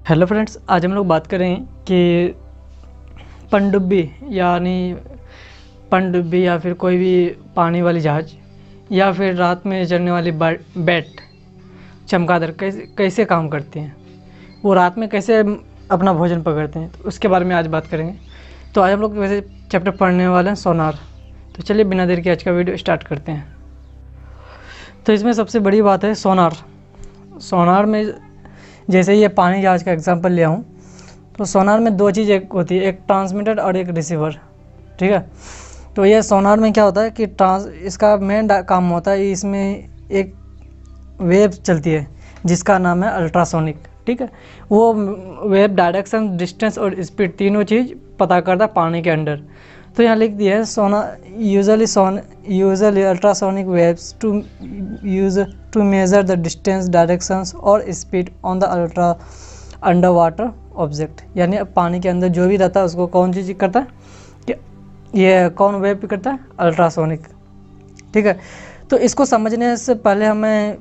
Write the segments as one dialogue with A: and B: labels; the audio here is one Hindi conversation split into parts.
A: हेलो फ्रेंड्स, आज हम लोग बात करें कि पनडुब्बी या फिर कोई भी पानी वाली जहाज़ या फिर रात में चलने वाली बैट चमगादड़ कैसे काम करती हैं, वो रात में कैसे अपना भोजन पकड़ते हैं, तो उसके बारे में आज बात करेंगे। तो आज हम लोग वैसे चैप्टर पढ़ने वाले हैं सोनार। तो चलिए बिना देर के आज का वीडियो स्टार्ट करते हैं। तो इसमें सबसे बड़ी बात है सोनार में जैसे ये पानी जहाज का एग्जांपल लिया हूँ, तो सोनार में दो चीज़ एक होती है, एक ट्रांसमीटर और एक रिसीवर। ठीक है, तो ये सोनार में क्या होता है कि इसका मेन काम होता है, इसमें एक वेव चलती है जिसका नाम है अल्ट्रासोनिक। ठीक है, वो वेव डायरेक्शन, डिस्टेंस और स्पीड तीनों चीज़ पता करता है पानी के अंदर। तो यहाँ लिख दिया है usually ultrasonic waves to measure the distance, directions और speed on the under water object. यानी पानी के अंदर जो भी रहता है उसको कौन चीज़ करता है कि ये कौन वेव करता है, अल्ट्रासोनिक। ठीक है, तो इसको समझने से पहले हमें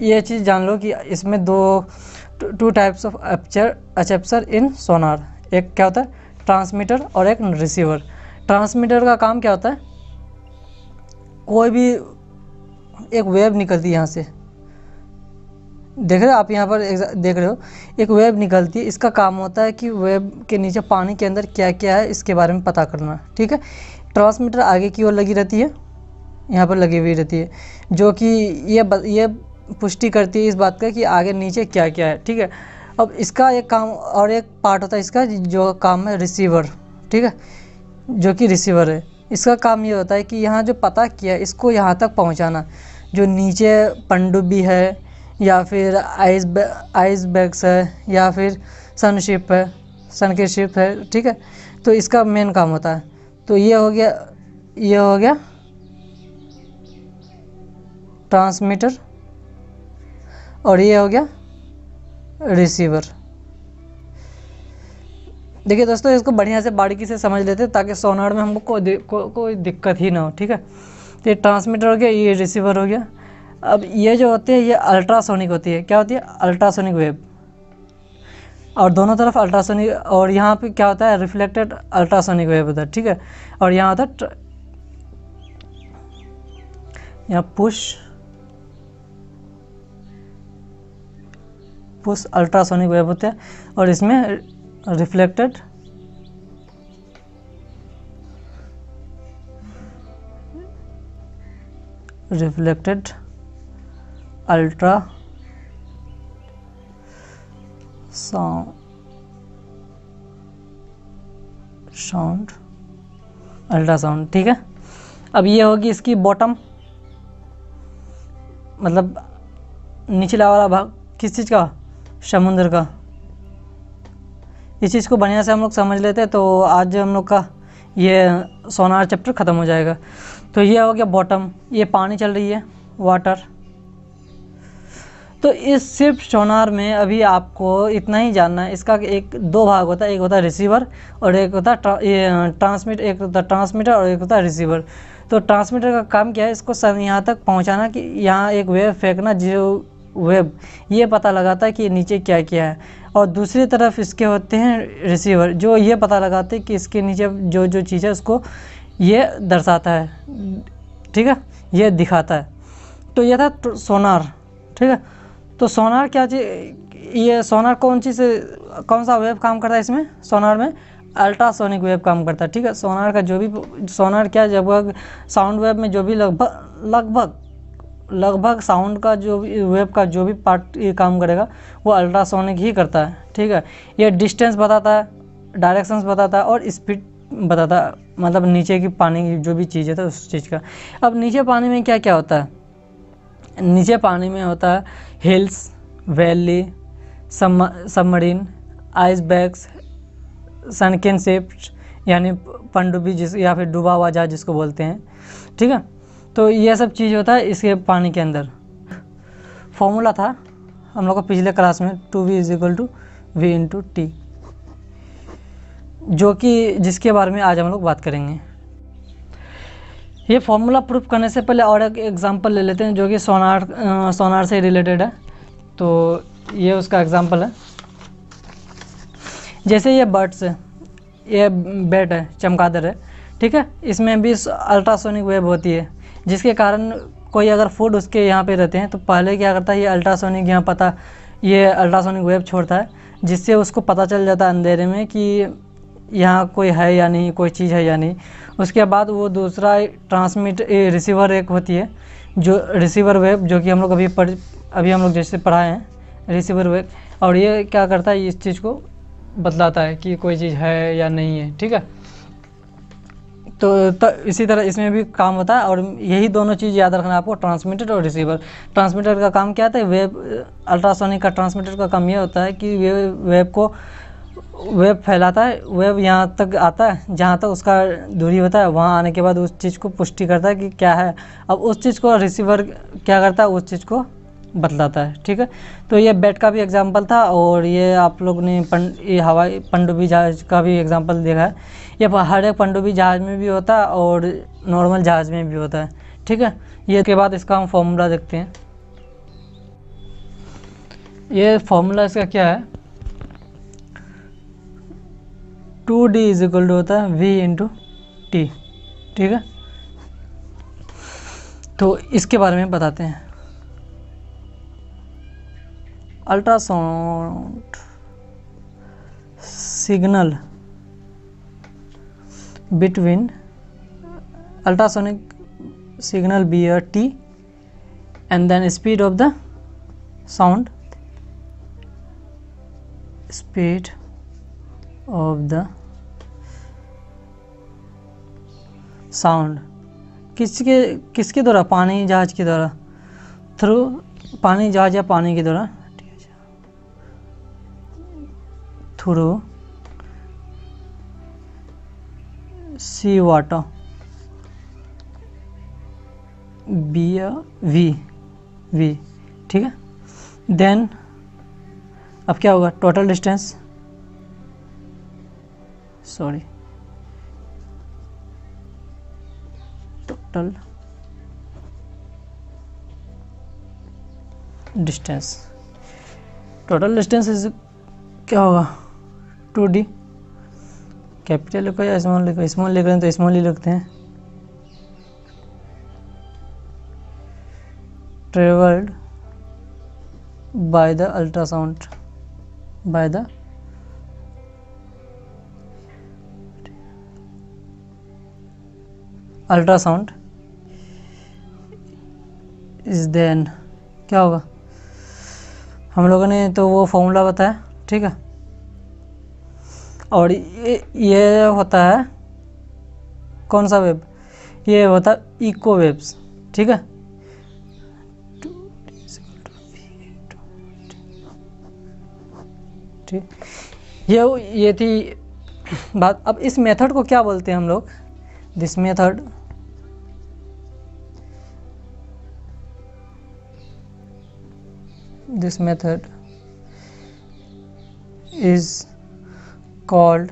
A: ये चीज़ जान लो कि इसमें टू टाइप्स ऑफ एपर्चर इन सोनार। एक क्या होता है, ट्रांसमीटर और एक रिसीवर। ट्रांसमीटर का काम क्या होता है, कोई भी एक वेव निकलती है यहाँ से, देख रहे हो आप यहाँ पर देख रहे हो एक वेव निकलती है। इसका काम होता है कि वेव के नीचे पानी के अंदर क्या क्या है इसके बारे में पता करना। ठीक है, ट्रांसमीटर आगे की ओर लगी रहती है, यहाँ पर लगी हुई रहती है, जो कि ये पुष्टि करती है इस बात का कि आगे नीचे क्या क्या है। ठीक है, अब इसका एक काम और एक पार्ट होता है इसका जो काम है रिसीवर। ठीक है, जो कि रिसीवर है, इसका काम ये होता है कि यहाँ जो पता किया इसको यहाँ तक पहुँचाना, जो नीचे पनडुब्बी है या फिर आइस बैग्स है या फिर सन की शिप है। ठीक है, तो इसका मेन काम होता है। तो ये हो गया ट्रांसमीटर और ये हो गया रिसीवर। देखिए दोस्तों, इसको बढ़िया से बारीकी से समझ लेते हैं ताकि सोनार में हमको कोई दिक्कत ही ना हो। ठीक है, तो ये ट्रांसमीटर हो गया, ये रिसीवर हो गया। अब ये जो होती है ये अल्ट्रासोनिक होती है। क्या होती है, अल्ट्रासोनिक वेव, और दोनों तरफ अल्ट्रासोनिक, और यहाँ पे क्या होता है, रिफ्लेक्टेड अल्ट्रासोनिक वेव होता है। ठीक है, और यहाँ होता है यहाँ पुश अल्ट्रासोनिक वेव होते हैं, और इसमें रिफ्लेक्टेड अल्ट्रा साउंड अल्ट्रासाउंड। ठीक है, अब ये होगी इसकी बॉटम, मतलब निचला वाला भाग किस चीज़ का, समुद्र का। इस चीज़ को बढ़िया से हम लोग समझ लेते हैं तो आज हम लोग का ये सोनार चैप्टर ख़त्म हो जाएगा। तो ये हो गया बॉटम, ये पानी चल रही है, वाटर। तो इस सिर्फ सोनार में अभी आपको इतना ही जानना है, इसका दो भाग होता है, एक होता है रिसीवर और एक होता है ट्रांसमीटर। एक होता है ट्रांसमीटर और एक होता है रिसीवर। तो ट्रांसमीटर का काम क्या है, इसको सब यहाँ तक पहुँचाना कि यहाँ एक वेव फेंकना, जो वेब ये पता लगाता है कि नीचे क्या क्या है, और दूसरी तरफ इसके होते हैं रिसीवर, जो ये पता लगाते हैं कि इसके नीचे जो जो चीज़ है उसको ये दर्शाता है। ठीक है, ये दिखाता है। तो ये था सोनार। ठीक है, तो सोनार क्या चीज़, ये सोनार कौन सा वेव काम करता है इसमें, सोनार में अल्ट्रासोनिक वेव काम करता है। ठीक है, सोनार क्या, जब साउंड वेव में जो भी लगभग साउंड का जो भी वेव का जो भी पार्ट ये काम करेगा वो अल्ट्रासोनिक ही करता है। ठीक है, ये डिस्टेंस बताता है, डायरेक्शंस बताता है और स्पीड बताता है, मतलब नीचे की पानी की जो भी चीज़ है तो उस चीज़ का। अब नीचे पानी में क्या क्या होता है, नीचे पानी में होता है hills, valley, submarine, ice bags, सनकेन ships यानी पनडुब्बी या फिर डूबा हुआ जहाज जिसको बोलते हैं। ठीक है, तो ये सब चीज़ होता है इसके पानी के अंदर। फॉर्मूला था हम लोग को पिछले क्लास में, 2V = V × T, जो कि जिसके बारे में आज हम लोग बात करेंगे। ये फॉर्मूला प्रूफ करने से पहले और एक एग्जांपल ले लेते हैं जो कि सोनार से रिलेटेड है। तो ये उसका एग्जांपल है। जैसे ये बर्ड्स है, ये बैट है, चमगादड़ है, ठीक है, इसमें भी अल्ट्रासोनिक वेव होती है, जिसके कारण कोई अगर फूड उसके यहाँ पे रहते हैं तो पहले क्या करता है, ये अल्ट्रासोनिक वेव छोड़ता है, जिससे उसको पता चल जाता है अंधेरे में कि यहाँ कोई है या नहीं, कोई चीज़ है या नहीं। उसके बाद वो दूसरा रिसीवर एक होती है, जो रिसीवर वेव, जो कि हम लोग अभी हम लोग जैसे पढ़ाए हैं रिसीवर वेव, और ये क्या करता है, इस चीज़ को बतलाता है कि कोई चीज़ है या नहीं है, ठीक है। तो इसी तरह इसमें भी काम होता है, और यही दोनों चीज़ याद रखना आपको, ट्रांसमीटर और रिसीवर। ट्रांसमीटर का काम क्या होता है, अल्ट्रासोनिक का ट्रांसमीटर का काम ये होता है कि वेव फैलाता है, वेव यहाँ तक आता है जहाँ तक उसका दूरी होता है, वहाँ आने के बाद उस चीज़ को पुष्टि करता है कि क्या है। अब उस चीज़ को रिसीवर क्या करता है, उस चीज़ को बतलाता है, ठीक है। तो ये बैट का भी एग्जांपल था, और ये आप लोग ने ये हवाई पनडुब्बी जहाज़ का भी एग्जांपल देखा है। ये हर एक पनडुब्बी जहाज़ में भी होता है और नॉर्मल जहाज़ में भी होता है, ठीक है। ये के बाद इसका हम फॉर्मूला देखते हैं। ये फॉर्मूला इसका क्या है, 2D इज इक्वल टू होता है V इंटू टी, ठीक है। तो इसके बारे में बताते हैं। Ultrasound signal between ultrasonic signal be a t and then speed of the sound, speed of the sound किसके द्वारा, पानी जहाज के द्वारा, थ्रू पानी जहाज या पानी के द्वारा, थ्रू सी वाटर वी, ठीक है। देन अब क्या होगा, total distance, total distance is क्या होगा, 2D। कैपिटल लिखो या स्मॉल लिखो, स्मॉल लिख रहे हैं तो स्मॉल ही लिखते हैं। Travelled by the ultrasound, by the ultrasound is then क्या होगा, हम लोगों ने तो वो फॉर्मूला बताया, ठीक है। और ये होता है कौन सा वेब, ये होता है इको वेव्स, ठीक है। ठीक, ये थी बात। अब इस मेथड को क्या बोलते हैं हम लोग, this method is called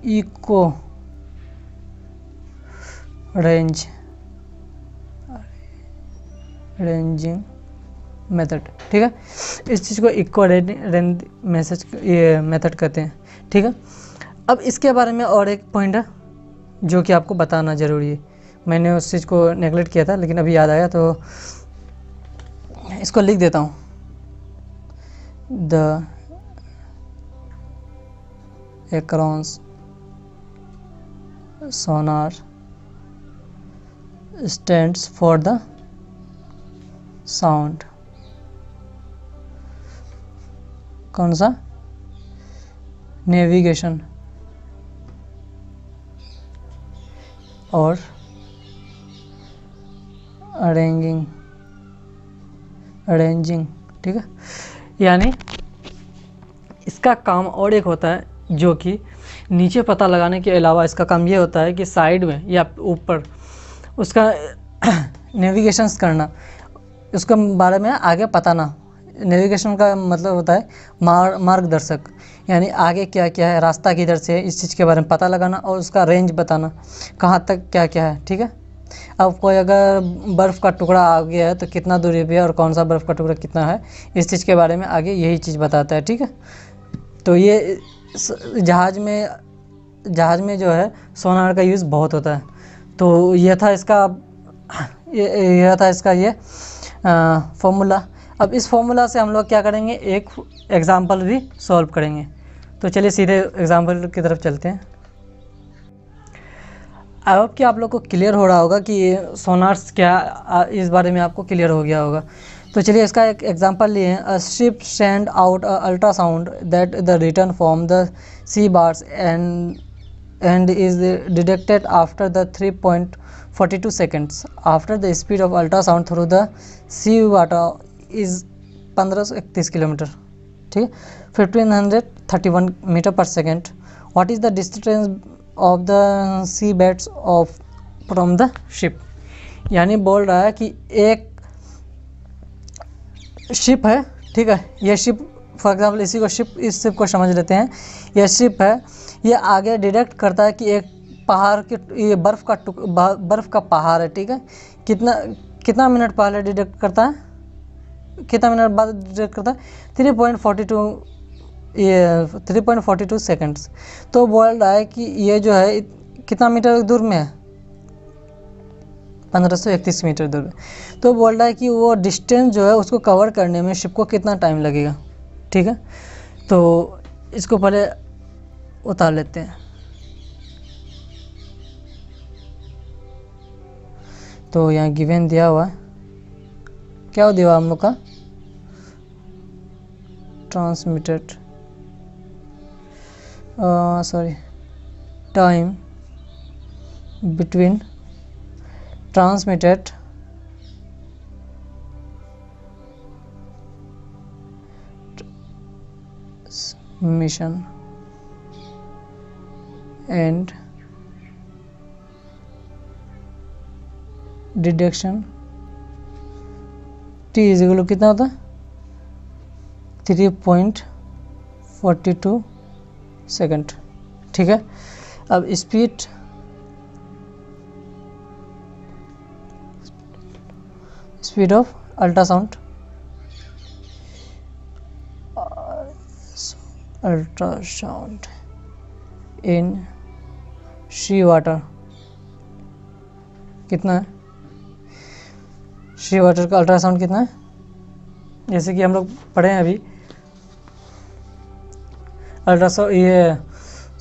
A: eco ranging method, ठीक है। इस चीज़ को इको रेंज मेथड कहते हैं, ठीक है। अब इसके बारे में और एक पॉइंट है जो कि आपको बताना ज़रूरी है। मैंने उस चीज़ को नेगलेक्ट किया था, लेकिन अभी याद आया तो इसको लिख देता हूँ। The acronyms sonar stands for the sound, कौन सा, नेविगेशन और अरेंजिंग, ठीक है। यानी इसका काम और एक होता है जो कि नीचे पता लगाने के अलावा इसका काम ये होता है कि साइड में या ऊपर उसका नेविगेशंस करना, उसके बारे में आगे बताना। नेविगेशन का मतलब होता है मार्गदर्शक, यानी आगे क्या क्या है, रास्ता किधर से है, इस चीज़ के बारे में पता लगाना और उसका रेंज बताना, कहाँ तक क्या क्या है, ठीक है। अब कोई अगर बर्फ़ का टुकड़ा आ गया है तो कितना दूरी पे है और कौन सा बर्फ़ का टुकड़ा कितना है, इस चीज़ के बारे में आगे यही चीज़ बताता है। ठीक है, तो ये जहाज़ में जो है सोनार का यूज़ बहुत होता है। तो यह था इसका ये फॉर्मूला। अब इस फॉर्मूला से हम लोग क्या करेंगे, एक एग्ज़ाम्पल भी सॉल्व करेंगे। तो चलिए सीधे एग्ज़ाम्पल की तरफ चलते हैं। आई होप कि आप लोग को क्लियर हो रहा होगा कि सोनार्स क्या, इस बारे में आपको क्लियर हो गया होगा। तो चलिए इसका एक एग्जांपल लिए। A ship send out a ultrasound that the return from the sea bars and is detected after the 3.42 seconds after the speed of ultrasound through the sea water is 1531 kilometre. ठीक है, 1531 मीटर पर second. What is the distance of the sea beds of from the ship. यानी बोल रहा है कि एक शिप है, ठीक है, ये शिप फॉर एग्जांपल इस शिप को समझ लेते हैं। यह शिप है, ये आगे डिटेक्ट करता है कि एक पहाड़ के, ये बर्फ़ का पहाड़ है। ठीक है, कितना मिनट पहले डिटेक्ट करता है, कितना मिनट बाद डिटेक्ट करता है, 3.42 सेकेंड्स। तो बोल रहा है कि ये जो है कितना मीटर दूर में है, 1531 मीटर दूर में। तो बोल रहा है कि वो डिस्टेंस जो है उसको कवर करने में शिप को कितना टाइम लगेगा। ठीक है, तो इसको पहले उतार लेते हैं। तो यहाँ गिवन दिया हुआ है, क्या दिया हुआ हम लोग का, transmitted time between transmitted mission and detection t is equal कितना होता है, 3.42 सेकेंड। ठीक है, अब speed of ultrasound in sea water कितना है, सी वाटर का अल्ट्रासाउंड कितना है, जैसे कि हम लोग पढ़े हैं अभी अल्ट्रासाउंड, ये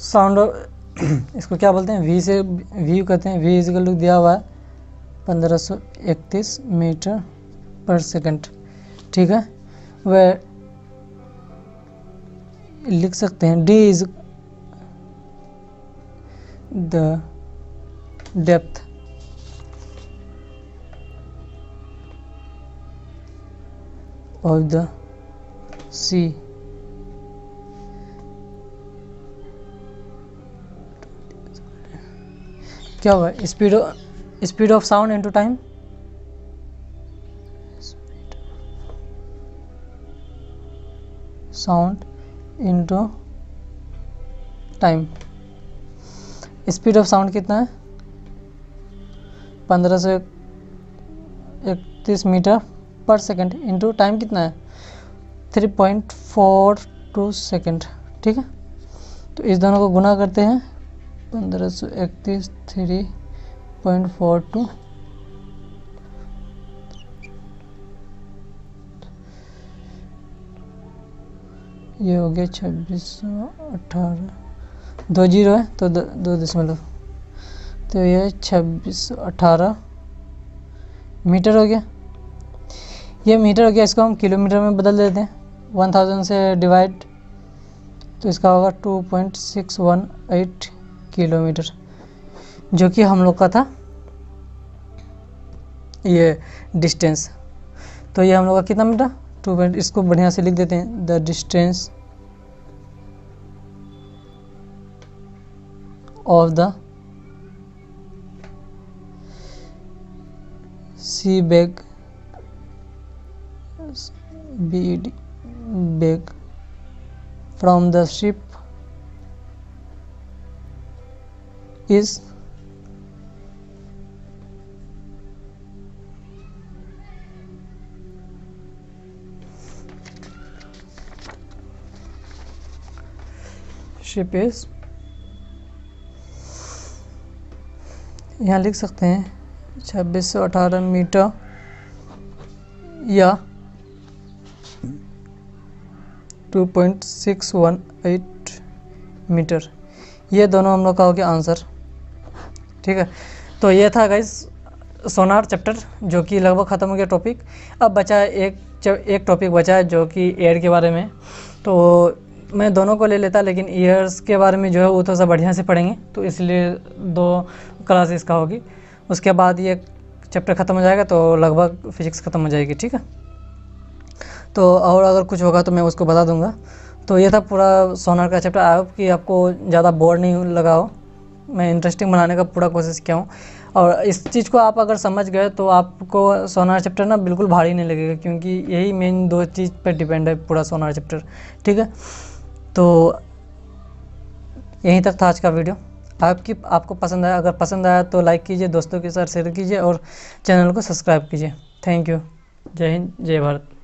A: साउंड इसको क्या बोलते हैं, वी से वी कहते हैं, वी इजिकल टू दिया हुआ है 1531 मीटर पर सेकंड। ठीक है, वह लिख सकते हैं D is the depth of the sea क्या हुआ, speed of sound into time, sound into time. Speed of sound कितना है, 1531 मीटर पर सेकंड, इनटू टाइम कितना है, 3.42 सेकंड। ठीक है, तो इस दोनों को गुना करते हैं, 1531 3.42 ये हो गया 2618, 2 जीरो है तो 2 दशमलव, तो ये 2618 मीटर हो गया। ये मीटर हो गया, इसको हम किलोमीटर में बदल देते हैं, 1000 से डिवाइड, तो इसका होगा 2.618 किलोमीटर, जो कि हम लोग का था ये डिस्टेंस। तो ये हम लोग का कितना मीटर, इसको बढ़िया से लिख देते हैं, the distance of the sea bag bag from the ship is ship is, यहाँ लिख सकते हैं 2618 मीटर या 2.618 मीटर। ये दोनों हम लोग का हो गया आंसर। ठीक है, तो ये था गाइस सोनार चैप्टर, जो कि लगभग ख़त्म हो गया टॉपिक। अब बचा है एक टॉपिक बचा है जो कि एयर के बारे में। तो मैं दोनों को ले लेता, लेकिन ईयर्स के बारे में जो है वो थोड़ा सा बढ़िया से पढ़ेंगे, तो इसलिए 2 क्लास इसका होगी। उसके बाद ये चैप्टर ख़त्म हो जाएगा तो लगभग फिजिक्स ख़त्म हो जाएगी। ठीक है, तो और अगर कुछ होगा तो मैं उसको बता दूंगा। तो ये था पूरा सोनार का चैप्टर। आई होप कि आपको ज़्यादा बोर नहीं लगा हो, मैं इंटरेस्टिंग बनाने का पूरा कोशिश किया हूँ। और इस चीज़ को आप अगर समझ गए तो आपको सोनार चैप्टर ना बिल्कुल भारी नहीं लगेगा, क्योंकि यही मेन 2 चीज़ पर डिपेंड है पूरा सोनार चैप्टर। ठीक है, तो यहीं तक था आज का वीडियो। आपको पसंद आया, अगर पसंद आया तो लाइक कीजिए, दोस्तों के साथ शेयर कीजिए और चैनल को सब्सक्राइब कीजिए। Thank you. जय हिंद, जय भारत।